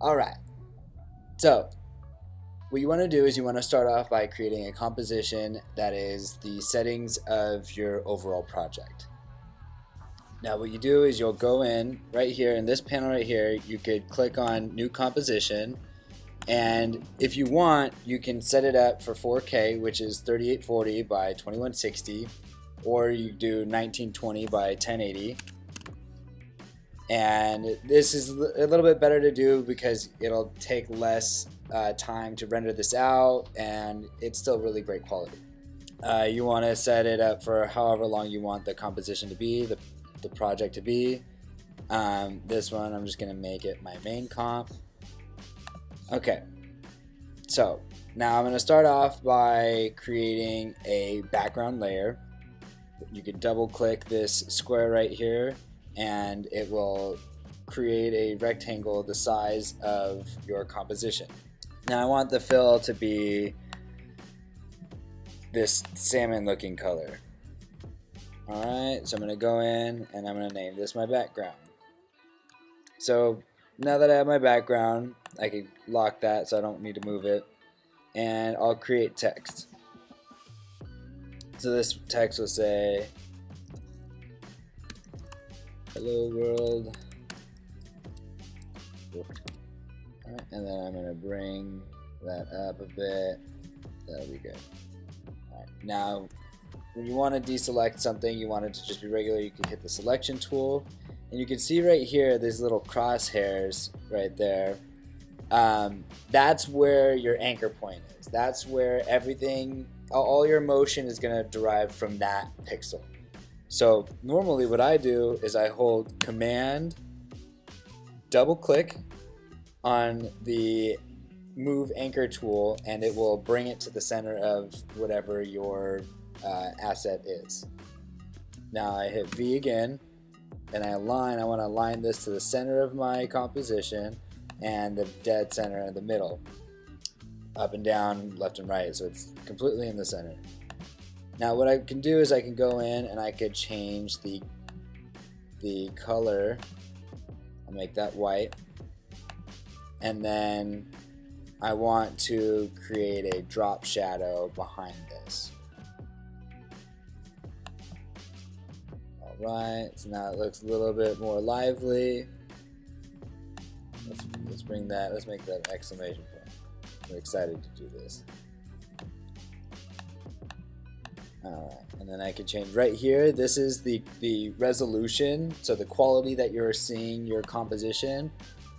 Alright, so what you want to do is you want to start off by creating a composition that is the settings of your overall project. Now what you do is you'll go in right here in this panel right here, you could click on new composition, and if you want you can set it up for 4K, which is 3840 by 2160, or you do 1920 by 1080. And this is a little bit better to do because it'll take less time to render this out, and it's still really great quality. You want to set it up for however long you want the composition to be, the project to be. This one I'm just going to make it my main comp. Okay, so now I'm going to start off by creating a background layer. You can double click this square right here and it will create a rectangle the size of your composition. Now I want the fill to be this salmon looking color. Alright, so I'm going to go in and I'm going to name this my background. So now that I have my background, I can lock that so I don't need to move it, and I'll create text. So this text will say, hello world. Right, and then I'm going to bring that up a bit. That'll be good. Alright, now when you want to deselect something, you want it to just be regular, you can hit the selection tool, and you can see right here these little crosshairs right there. That's where your anchor point is. That's where everything, all your motion is going to derive from that pixel. So normally what I do is I hold Command, double click on the move anchor tool, and it will bring it to the center of whatever your asset is. Now I hit V again and I want to align this to the center of my composition and the dead center in the middle, up and down, left and right, so it's completely in the center. Now what I can do is I can go in and I could change the color. I'll make that white, and then I want to create a drop shadow behind this. Alright, so now it looks a little bit more lively. Let's bring that, let's make that exclamation point. We're excited to do this. Alright, and then I can change right here. This is the resolution, so the quality that you're seeing your composition.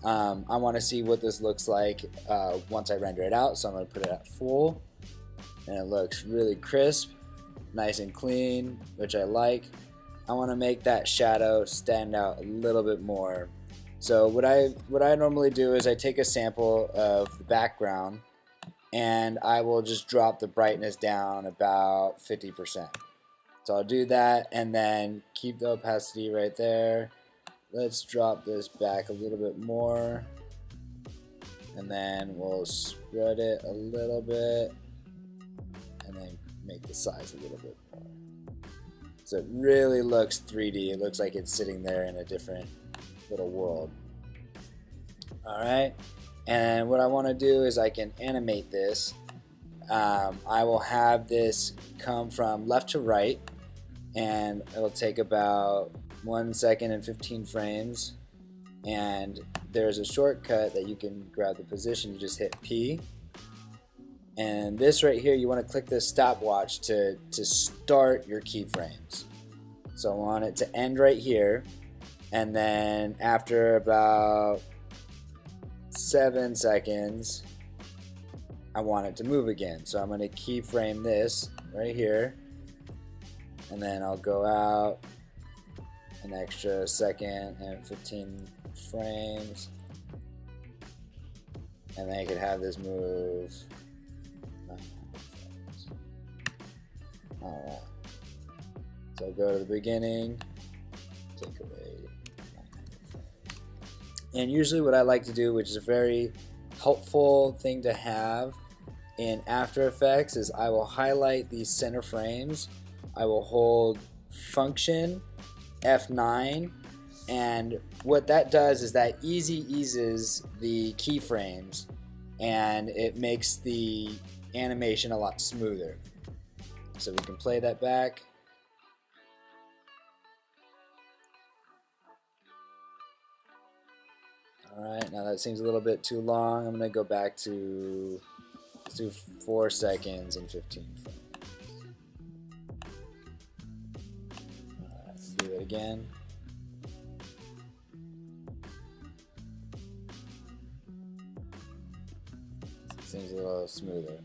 I want to see what this looks like once I render it out, so I'm going to put it at full, and it looks really crisp, nice and clean, which I like. I want to make that shadow stand out a little bit more. So what I normally do is I take a sample of the background and I will just drop the brightness down about 50%. So I'll do that and then keep the opacity right there. Let's drop this back a little bit more, and then we'll spread it a little bit and then make the size a little bit more. So it really looks 3D. It looks like it's sitting there in a different little world. Alright, and what I want to do is I can animate this. I will have this come from left to right, and it'll take about 1 second and 15 frames, and there's a shortcut that you can grab the position. You just hit P, and this right here, you want to click this stopwatch to start your keyframes. So I want it to end right here, and then after about 7 seconds I want it to move again. So I'm going to keyframe this right here, and then I'll go out an extra second and 15 frames, and then I could have this move 900 frames. Alright, so go to the beginning, take away 900 frames. And usually what I like to do, which is a very helpful thing to have in After Effects, is I will highlight these center frames. I will hold Function F9 and what that does is that eases the keyframes, and it makes the animation a lot smoother. So we can play that back. Alright, now that seems a little bit too long. I'm going to go back to, let's do 4 seconds and 15 frames. Alright, do that again. Seems a little smoother.